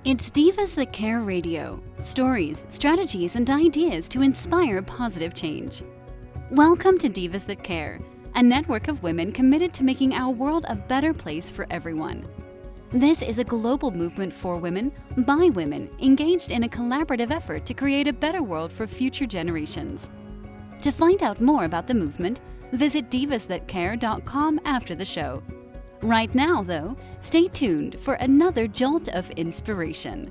It's Divas That Care Radio. Stories, strategies, and ideas to inspire positive change. Welcome to Divas That Care, a network of women committed to making our world a better place for everyone. This is a global movement for women, by women, engaged in a collaborative effort to create a better world for future generations. To find out more about the movement, visit divasthatcare.com after the show. Right now, though, stay tuned for another jolt of inspiration.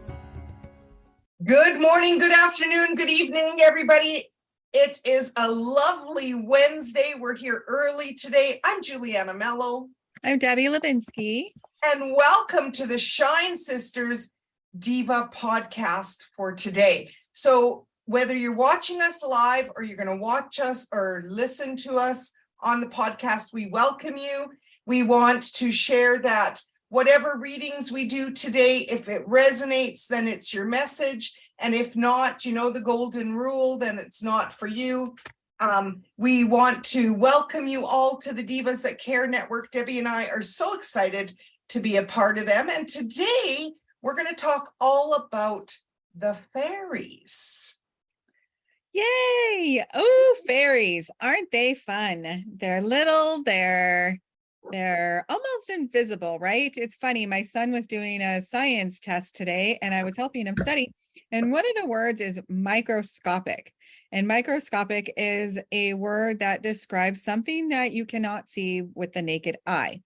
Good morning, good afternoon, good evening, everybody. It is a lovely Wednesday. We're here early today. I'm Juliana Mello. I'm Debbie Levinsky. And welcome to the Shine Sisters Diva podcast for today. So whether you're watching us live or you're going to watch us or listen to us on the podcast, we welcome you. We want to share that whatever readings we do today, if it resonates, then it's your message. And if not, you know the golden rule, then it's not for you. We want to welcome you all to the Divas That Care Network. Debbie and I are so excited to be a part of them. And today we're going to talk all about the fairies. Yay! Oh, fairies. Aren't they fun? They're little, they're almost invisible, right? It's funny. My son was doing a science test today and I was helping him study. And one of the words is microscopic. And microscopic is a word that describes something that you cannot see with the naked eye.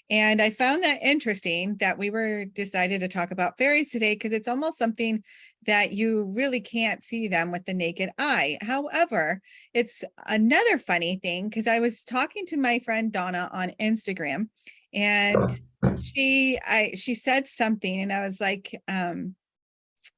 And I found that interesting that we decided to talk about fairies today because it's almost something that you really can't see them with the naked eye. However, it's another funny thing because I was talking to my friend Donna on Instagram and she said something and I was like,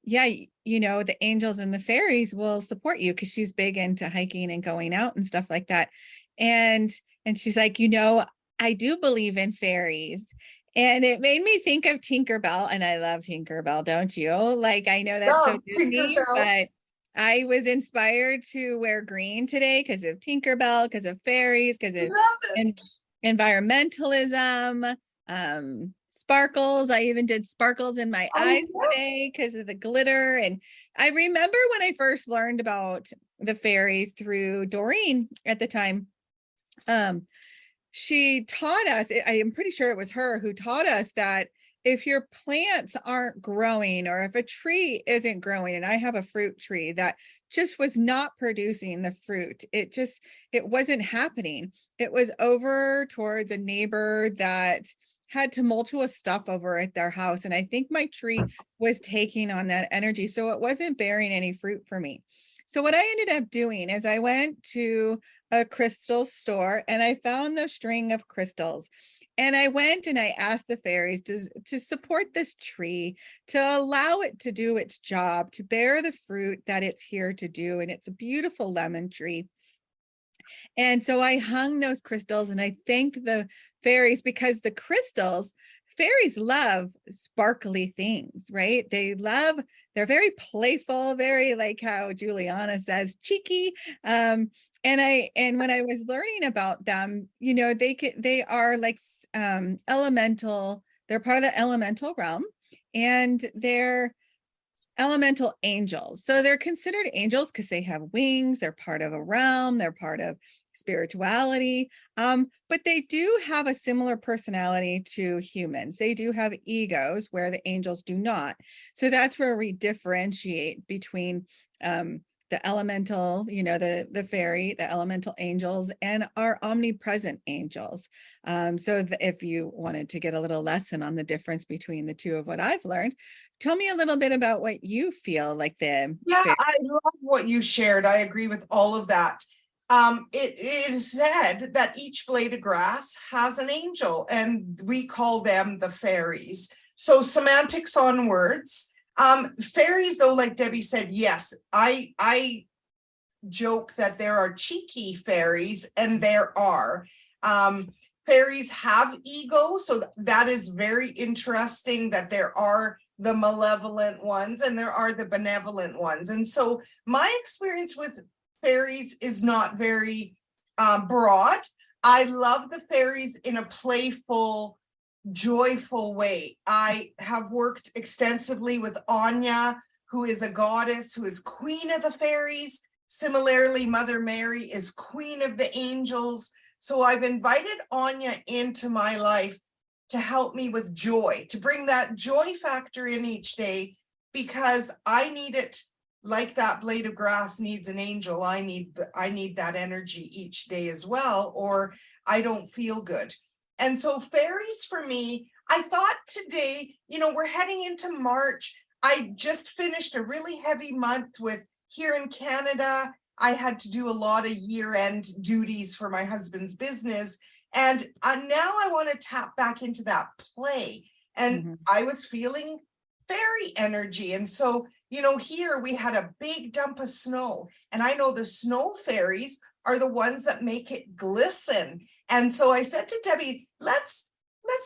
yeah, you know, the angels and the fairies will support you because she's big into hiking and going out and stuff like that. And she's like, you know, I do believe in fairies. And it made me think of Tinkerbell. And I love Tinkerbell, don't you? Like, I know that's so Disney, but I was inspired to wear green today because of Tinkerbell, because of fairies, because of environmentalism, sparkles. I even did sparkles in my eyes today because of the glitter. And I remember when I first learned about the fairies through Doreen at the time. She taught us, I am pretty sure it was her who taught us that if your plants aren't growing or if a tree isn't growing, and I have a fruit tree that just was not producing the fruit, it wasn't happening. It was over towards a neighbor that had tumultuous stuff over at their house. And I think my tree was taking on that energy. So it wasn't bearing any fruit for me. So what I ended up doing is I went to a crystal store and I found the string of crystals. And I went and I asked the fairies to support this tree, to allow it to do its job, to bear the fruit that it's here to do. And it's a beautiful lemon tree. And so I hung those crystals and I thanked the fairies because fairies love sparkly things, right? They're very playful, very like how Juliana says, cheeky. And when I was learning about them, you know, they are like elemental, they're part of the elemental realm and they're elemental angels. So they're considered angels because they have wings, they're part of a realm, they're part of spirituality, but they do have a similar personality to humans. They do have egos where the angels do not. So that's where we differentiate between the elemental, you know, the fairy, the elemental angels, and our omnipresent angels. So if you wanted to get a little lesson on the difference between the two of what I've learned, tell me a little bit about what you feel like the. Yeah, I love what you shared. I agree with all of that. It is said that each blade of grass has an angel, and we call them the fairies. So semantics on words. Fairies, though, like Debbie said, yes, I joke that there are cheeky fairies, and there are. Fairies have ego, so that is very interesting that there are the malevolent ones and there are the benevolent ones. And so my experience with fairies is not very broad. I love the fairies in a playful joyful way. I have worked extensively with Anya, who is a goddess, who is queen of the fairies. Similarly, Mother Mary is queen of the angels. So I've invited Anya into my life to help me with joy, to bring that joy factor in each day, because I need it like that blade of grass needs an angel. I need that energy each day as well, or I don't feel good. And so fairies for me, I thought today, we're heading into March. I just finished a really heavy month with here in Canada. I had to do a lot of year-end duties for my husband's business. And now I want to tap back into that play. And I was feeling fairy energy. And so, here we had a big dump of snow. And I know the snow fairies are the ones that make it glisten. And so I said to Debbie, let's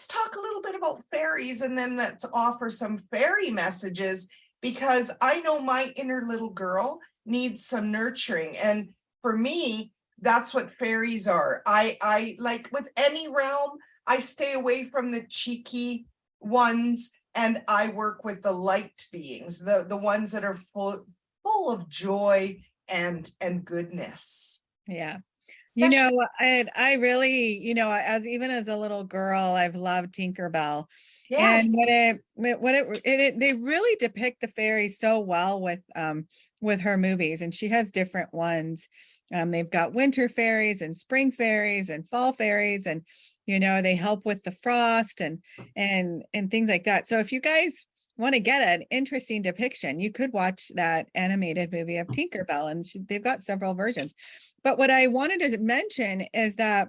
talk a little bit about fairies, and then let's offer some fairy messages, because I know my inner little girl needs some nurturing. And for me, that's what fairies are. I like with any realm, I stay away from the cheeky ones, and I work with the light beings, the ones that are full of joy and goodness. Yeah. I really, even as a little girl, I've loved Tinkerbell. Yes. And they really depict the fairies so well with her movies, and she has different ones. They've got winter fairies and spring fairies and fall fairies, and they help with the frost and things like that. So if you guys want to get an interesting depiction, you could watch that animated movie of Tinkerbell, and they've got several versions. But what I wanted to mention is that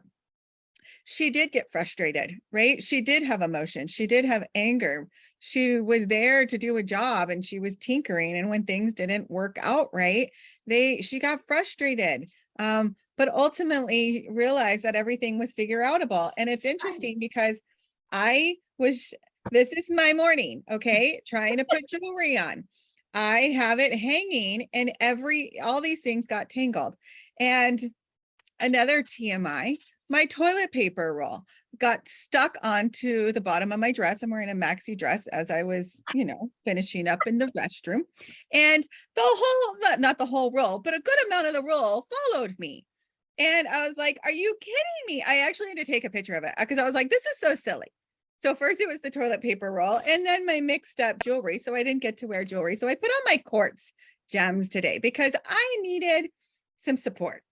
she did get frustrated, right? She did have emotion. She did have anger. She was there to do a job, and she was tinkering. And when things didn't work out right, she got frustrated. But ultimately realized that everything was figure outable. And it's interesting because this is my morning, okay, trying to put jewelry on. I have it hanging, and all these things got tangled. And another TMI, my toilet paper roll got stuck onto the bottom of my dress. I'm wearing a maxi dress as I was, finishing up in the restroom. And not the whole roll, but a good amount of the roll followed me. And I was like, are you kidding me? I actually had to take a picture of it because I was like, this is so silly. So first it was the toilet paper roll, and then my mixed up jewelry. So I didn't get to wear jewelry. So I put on my quartz gems today because I needed some support.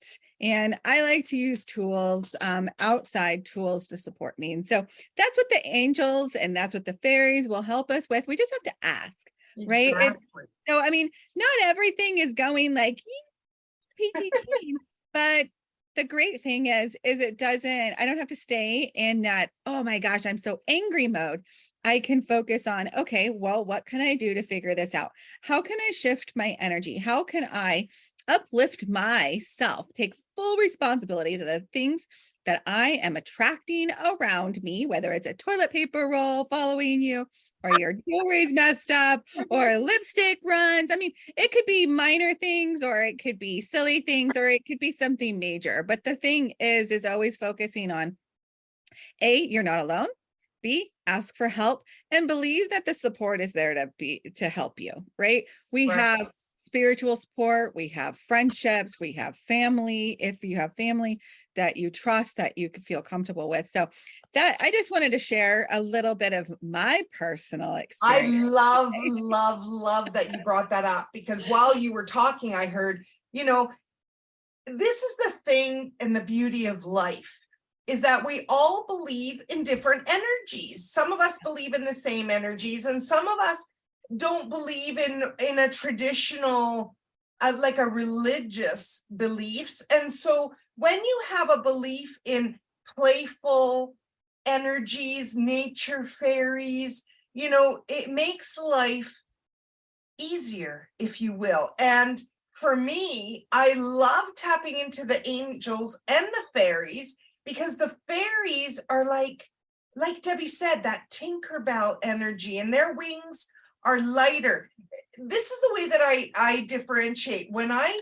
And I like to use tools, outside tools to support me. And so that's what the angels and that's what the fairies will help us with. We just have to ask, right? Exactly. So, I mean, not everything is going like peachy keen, but the great thing is I don't have to stay in that, oh my gosh, I'm so angry mode. I can focus on, okay, well, what can I do to figure this out? How can I shift my energy? How can I uplift myself, take full responsibility for the things that I am attracting around me, whether it's a toilet paper roll following you, or your jewelry's messed up, or lipstick runs. I mean, it could be minor things, or it could be silly things, or it could be something major. But the thing is always focusing on A, you're not alone. B, ask for help, and believe that the support is there to help you, right? We have spiritual support, we have friendships, we have family. If you have family that you trust, that you can feel comfortable with. So that I just wanted to share a little bit of my personal experience. I love that you brought that up, because while you were talking, I heard, this is the thing and the beauty of life, is that we all believe in different energies. Some of us believe in the same energies, and some of us don't believe in a traditional, like a religious beliefs. And so when you have a belief in playful energies, nature, fairies, it makes life easier, if you will. And for me, I love tapping into the angels and the fairies, because the fairies are like Debbie said, that Tinkerbell energy, and their wings are lighter. This is the way that I differentiate. When I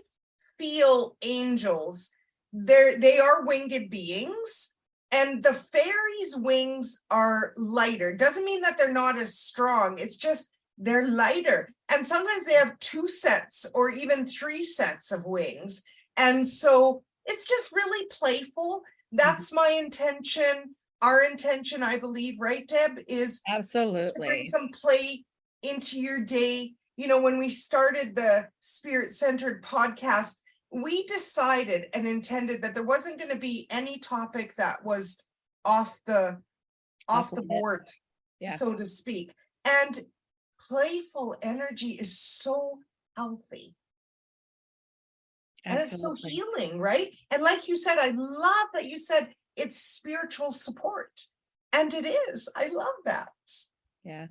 feel angels, they are winged beings, And the fairies' wings are lighter. Doesn't mean that they're not as strong. It's just they're lighter. And sometimes they have 2 sets or even 3 sets of wings. And so it's just really playful. That's my intention. Our intention, I believe, right, Deb, is to bring Absolutely. some play into your day. You know, when we started the Spirit-Centered podcast, we decided and intended that there wasn't going to be any topic that was off the limit. board, Yeah. so to speak. And playful energy is so healthy. And it's so Absolutely. healing, right? And like you said, I love that you said it's spiritual support. And it is. I love that. Yeah,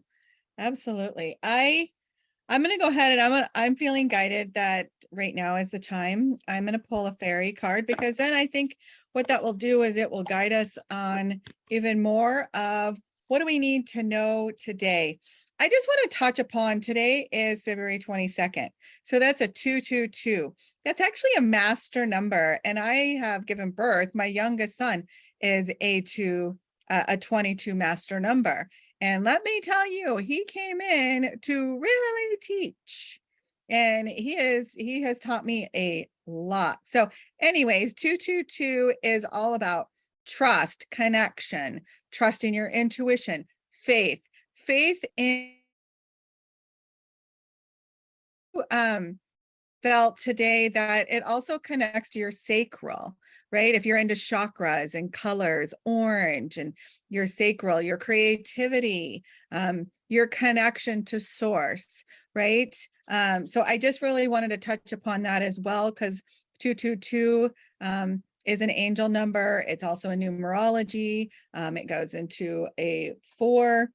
absolutely. I'm going to go ahead and I'm feeling guided that right now is the time. I'm going to pull a fairy card, because then I think what that will do is it will guide us on even more of what do we need to know today. I just want to touch upon, today is February 22nd. So that's a 222. That's actually a master number. And I have given birth, my youngest son is a 22 master number. And let me tell you, he came in to really teach. And he has taught me a lot. So anyways, 222 is all about trust, connection, trust in your intuition, faith in felt today that it also connects to your sacral, right? If you're into chakras and colors, orange, and your sacral, your creativity, your connection to source, right? So I just really wanted to touch upon that as well, because 222 is an angel number. It's also a numerology. It goes into a 4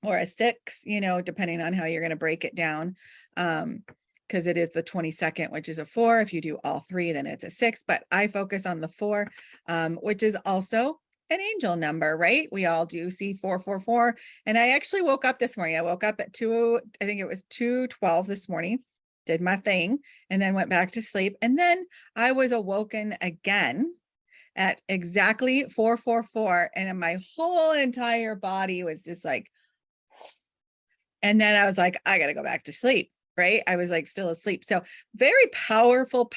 or a 6, you know, depending on how you're going to break it down. Because it is the 22nd, which is a 4. If you do all 3, then it's a 6. But I focus on the 4, which is also an angel number, right? We all do see 444. And I actually woke up this morning. I woke up at 2, I think it was 2:12 this morning, did my thing, and then went back to sleep. And then I was awoken again at exactly 444. And my whole entire body was just like, and then I was like, I got to go back to sleep. Right. I was like still asleep. So very powerful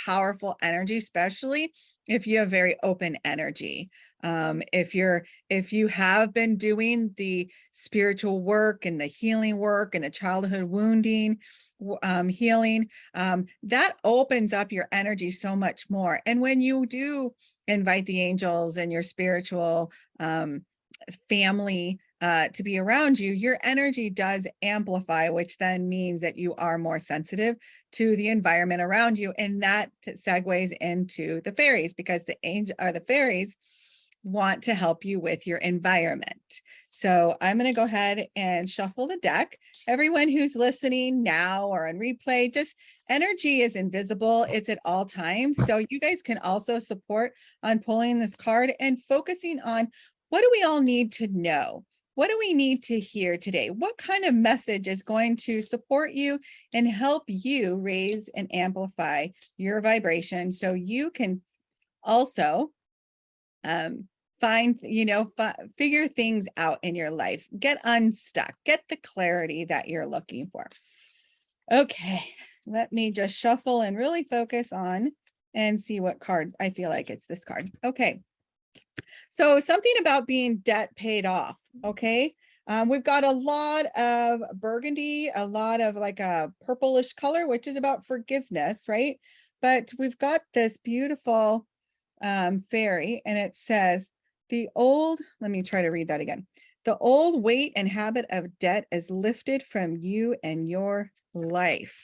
energy, especially if you have very open energy. If you have been doing the spiritual work and the healing work and the childhood wounding, healing, that opens up your energy so much more. And when you do invite the angels and your spiritual family to be around you, your energy does amplify, which then means that you are more sensitive to the environment around you. And that segues into the fairies, because the fairies want to help you with your environment. So I'm going to go ahead and shuffle the deck. Everyone who's listening now or on replay, just energy is invisible. It's at all times. So you guys can also support on pulling this card and focusing on, what do we all need to know? What do we need to hear today? What kind of message is going to support you and help you raise and amplify your vibration, so you can also figure things out in your life, get unstuck, get the clarity that you're looking for. Okay, let me just shuffle and really focus on and see what card. I feel like it's this card. Okay. So something about being debt paid off. Okay. We've got a lot of burgundy, a lot of like a purplish color, which is about forgiveness, right? But we've got this beautiful fairy, and it says, let me try to read that again. The old weight and habit of debt is lifted from you and your life.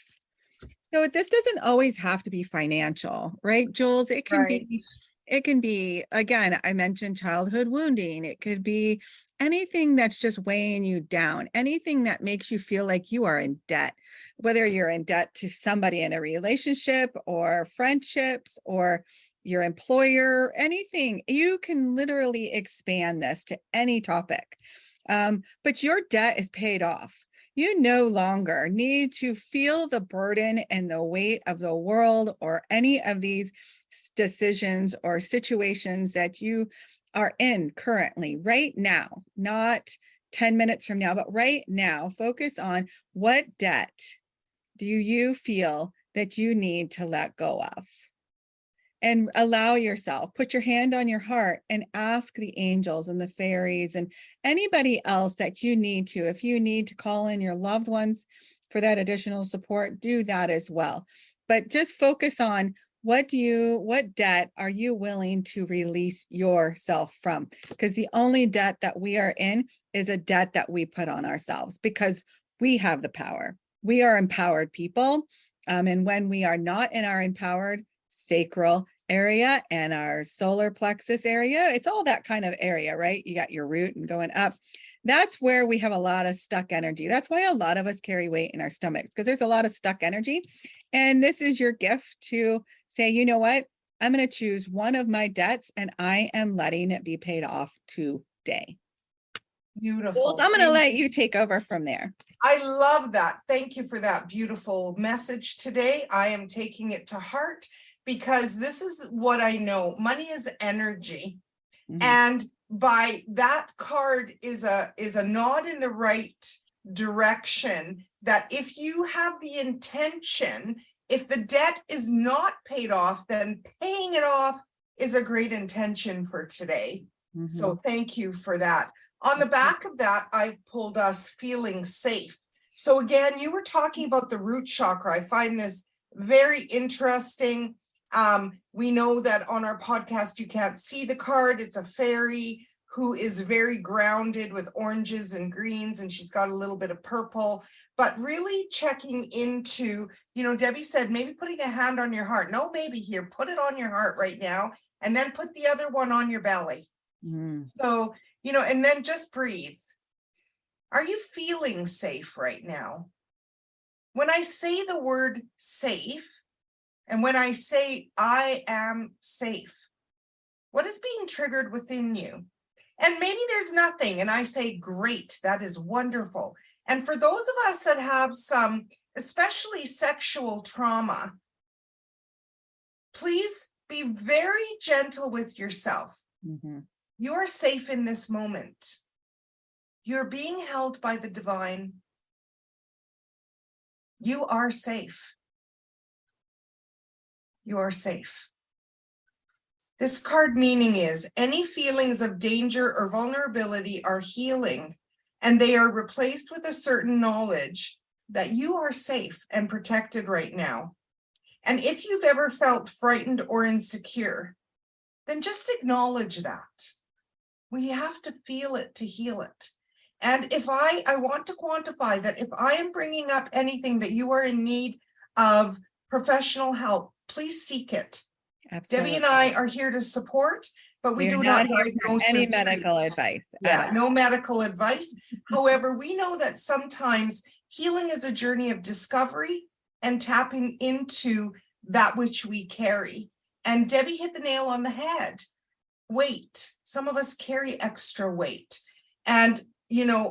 So this doesn't always have to be financial, right, Jules? It can be, again, I mentioned childhood wounding. It could be anything that's just weighing you down, anything that makes you feel like you are in debt, whether you're in debt to somebody in a relationship or friendships or your employer, anything. You can literally expand this to any topic. But your debt is paid off. You no longer need to feel the burden and the weight of the world or any of these decisions or situations that you are in currently, right now, not 10 minutes from now, but right now, focus on what debt do you feel that you need to let go of? And allow yourself, put your hand on your heart and ask the angels and the fairies and anybody else that you need to. If you need to call in your loved ones for that additional support, do that as well. But just focus on what debt are you willing to release yourself from? Because the only debt that we are in is a debt that we put on ourselves, because we have the power. We are empowered people. And when we are not in our empowered sacral area and our solar plexus area, it's all that kind of area, right? You got your root and going up. That's where we have a lot of stuck energy. That's why a lot of us carry weight in our stomachs, because there's a lot of stuck energy. And this is your gift to say, you know what? I'm going to choose one of my debts and I am letting it be paid off today. Beautiful. I'm going to let you take over from there. I love that. Thank you for that beautiful message today. I am taking it to heart, because this is what I know. Money is energy. Mm-hmm. And by that card is a nod in the right direction, that if you have the intention, if the debt is not paid off, then paying it off is a great intention for today. Mm-hmm. So thank you for that. On the back of that, I've pulled us feeling safe. So again, you were talking about the root chakra. I find this very interesting. We know that on our podcast, you can't see the card. It's a fairy who is very grounded with oranges and greens, and she's got a little bit of purple, but really checking into, Debbie said, maybe putting a hand on your heart. No, maybe here, put it on your heart right now, and then put the other one on your belly. Mm. So, and then just breathe. Are you feeling safe right now? When I say the word safe, and when I say I am safe, what is being triggered within you? And maybe there's nothing, and I say, great, that is wonderful. And for those of us that have some, especially sexual trauma, please be very gentle with yourself. Mm-hmm. You are safe in this moment. You're being held by the divine. You are safe. You are safe. This card meaning is any feelings of danger or vulnerability are healing, and they are replaced with a certain knowledge that you are safe and protected right now. And if you've ever felt frightened or insecure, then just acknowledge that. We have to feel it to heal it. And if I want to quantify that, if I am bringing up anything that you are in need of professional help, please seek it. Absolutely. Debbie and I are here to support, but we do not diagnose any medical advice. Yeah, no medical advice. However, we know that sometimes healing is a journey of discovery and tapping into that which we carry. And Debbie hit the nail on the head. Weight. Some of us carry extra weight and,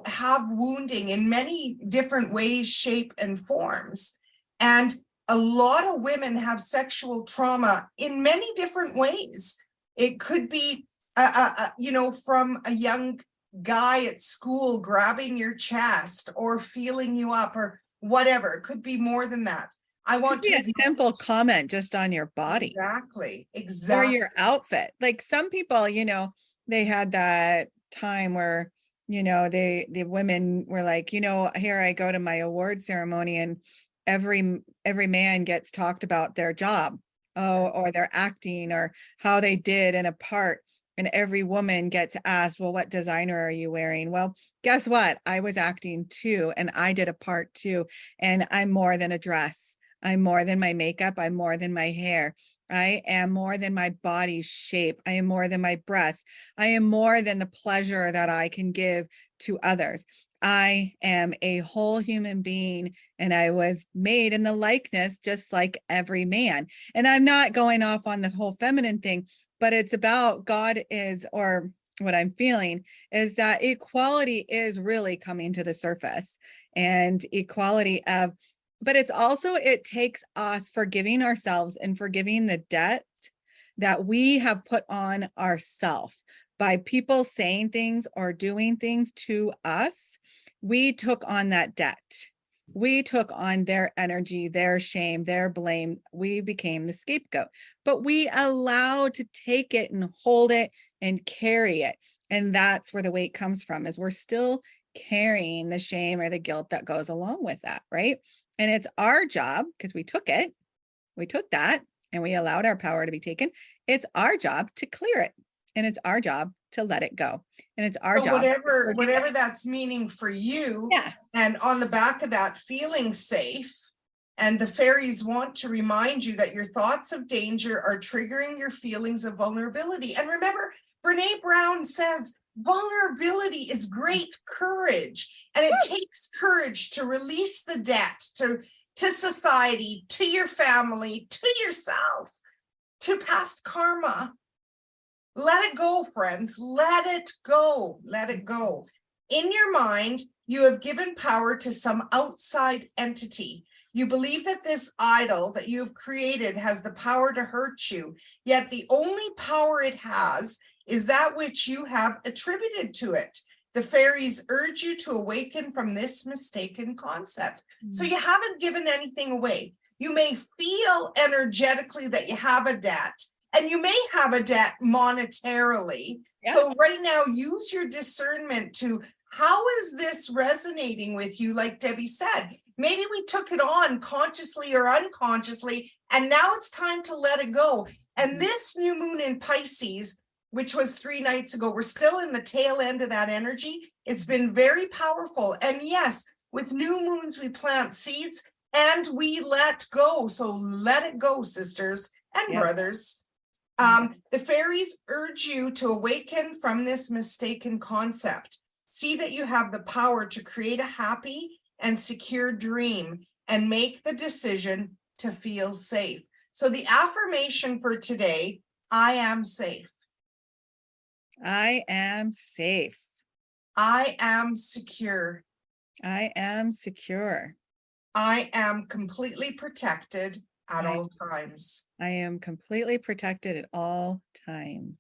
have wounding in many different ways, shape, and forms. And a lot of women have sexual trauma in many different ways. It could be, from a young guy at school grabbing your chest or feeling you up or whatever. It could be more than that. I want to be a simple comment just on your body. Exactly. Or your outfit. Like some people, they had that time where, the women were like, here I go to my award ceremony and every man gets talked about their job, or their acting or how they did in a part. And every woman gets asked, well, what designer are you wearing? Well, guess what? I was acting too, and I did a part too. And I'm more than a dress. I'm more than my makeup. I'm more than my hair. I am more than my body shape. I am more than my breasts. I am more than the pleasure that I can give to others. I am a whole human being, and I was made in the likeness just like every man. And I'm not going off on the whole feminine thing, but it's about God is, or what I'm feeling is that equality is really coming to the surface, and equality of, but it's also, it takes us forgiving ourselves and forgiving the debt that we have put on ourselves. by people saying things or doing things to us, we took on that debt. We took on their energy, their shame, their blame. We became the scapegoat, but we allowed to take it and hold it and carry it. And that's where the weight comes from, is we're still carrying the shame or the guilt that goes along with that, right? And it's our job, because we took that and we allowed our power to be taken. It's our job to clear it. And it's our job to let it go. And it's our So job. whatever that's meaning for you. Yeah. And on the back of that, feeling safe. And the fairies want to remind you that your thoughts of danger are triggering your feelings of vulnerability. And remember, Brene Brown says vulnerability is great courage. And it takes courage to release the debt to society, to your family, to yourself, to past karma. Let it go, friends. Let it go. Let it go. In your mind, you have given power to some outside entity. You believe that this idol that you have created has the power to hurt you, yet the only power it has is that which you have attributed to it. The fairies urge you to awaken from this mistaken concept. So you haven't given anything away. You may feel energetically that you have a debt, and you may have a debt monetarily. Yeah. So right now, use your discernment to, how is this resonating with you? Like Debbie said, maybe we took it on consciously or unconsciously, and now it's time to let it go. And this new moon in Pisces, which was 3 nights ago, we're still in the tail end of that energy. It's been very powerful. And yes, with new moons, we plant seeds and we let go. So let it go, sisters and brothers. The fairies urge you to awaken from this mistaken concept. See that you have the power to create a happy and secure dream and make the decision to feel safe. So the affirmation for today, I am safe. I am safe. I am secure. I am secure. I am completely protected at all times. I am completely protected at all times.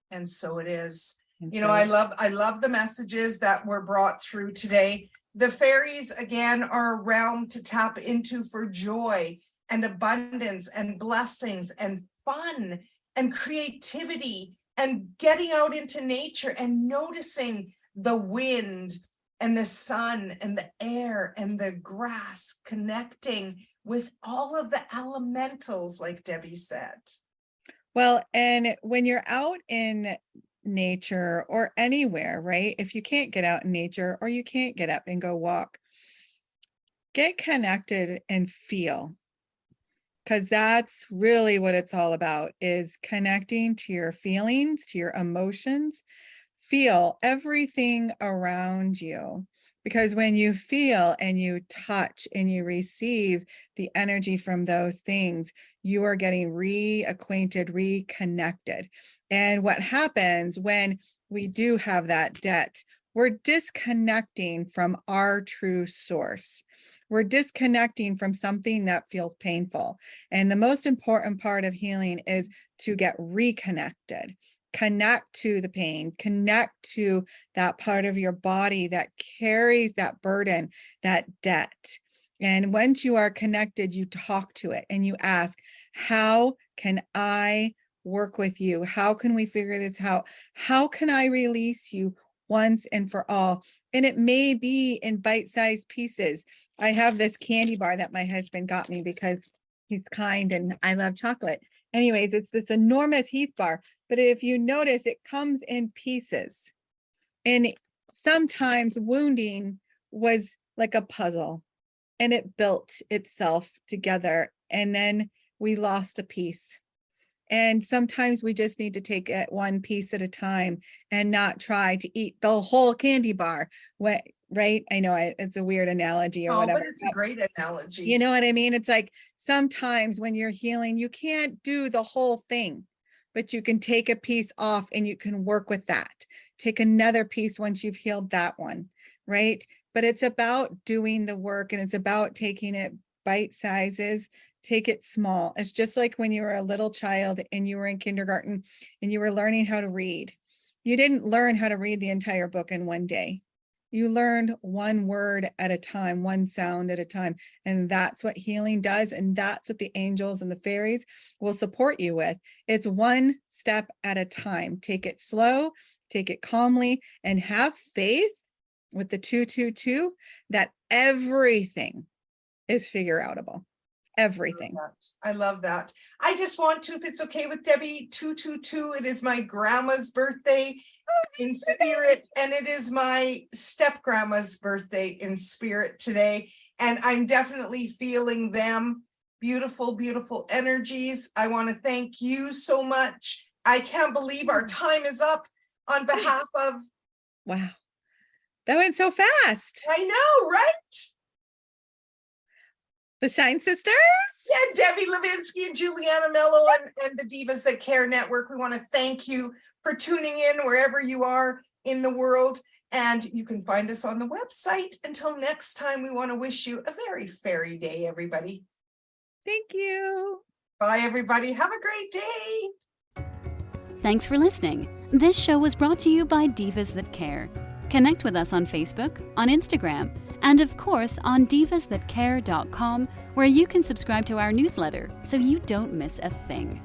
And so it is. I love the messages that were brought through today. The fairies, again, are a realm to tap into for joy and abundance and blessings and fun and creativity and getting out into nature and noticing the wind and the sun and the air and the grass, connecting with all of the elementals, like Debbie said. Well, and when you're out in nature or anywhere, right? If you can't get out in nature or you can't get up and go walk, get connected and feel. Because that's really what it's all about, is connecting to your feelings, to your emotions. Feel everything around you. Because when you feel and you touch and you receive the energy from those things, you are getting reacquainted, reconnected. And what happens when we do have that debt, we're disconnecting from our true source. We're disconnecting from something that feels painful. And the most important part of healing is to get reconnected. Connect to the pain, connect to that part of your body that carries that burden, that debt. And once you are connected, you talk to it and you ask, how can I work with you? How can we figure this out? How can I release you once and for all? And it may be in bite-sized pieces. I have this candy bar that my husband got me because he's kind and I love chocolate. Anyways, it's this enormous Heath bar, but if you notice, it comes in pieces. And sometimes wounding was like a puzzle and it built itself together. And then we lost a piece. And sometimes we just need to take it one piece at a time and not try to eat the whole candy bar. Right? I know it's a weird analogy or whatever. But it's a great analogy. You know what I mean? It's like sometimes when you're healing, you can't do the whole thing, but you can take a piece off and you can work with that. Take another piece once you've healed that one, right? But it's about doing the work and it's about taking it bite sizes. Take it small. It's just like when you were a little child and you were in kindergarten and you were learning how to read. You didn't learn how to read the entire book in one day. You learned one word at a time, one sound at a time. And that's what healing does. And that's what the angels and the fairies will support you with. It's one step at a time. Take it slow, take it calmly, and have faith with the 222 that everything is figure outable. Everything. I love that. I just want to, if it's okay with Debbie, 222, it is my grandma's birthday in spirit, and it is my step grandma's birthday in spirit today. And I'm definitely feeling them. Beautiful, beautiful energies. I want to thank you so much. I can't believe our time is up on behalf of. Wow. That went so fast. I know, right? The Shine Sisters? Yeah, Debbie Levinsky and Juliana Mello and the Divas That Care Network. We want to thank you for tuning in wherever you are in the world. And you can find us on the website. Until next time, we want to wish you a very fairy day, everybody. Thank you. Bye, everybody. Have a great day. Thanks for listening. This show was brought to you by Divas That Care. Connect with us on Facebook, on Instagram, and of course on divasthatcare.com, where you can subscribe to our newsletter so you don't miss a thing.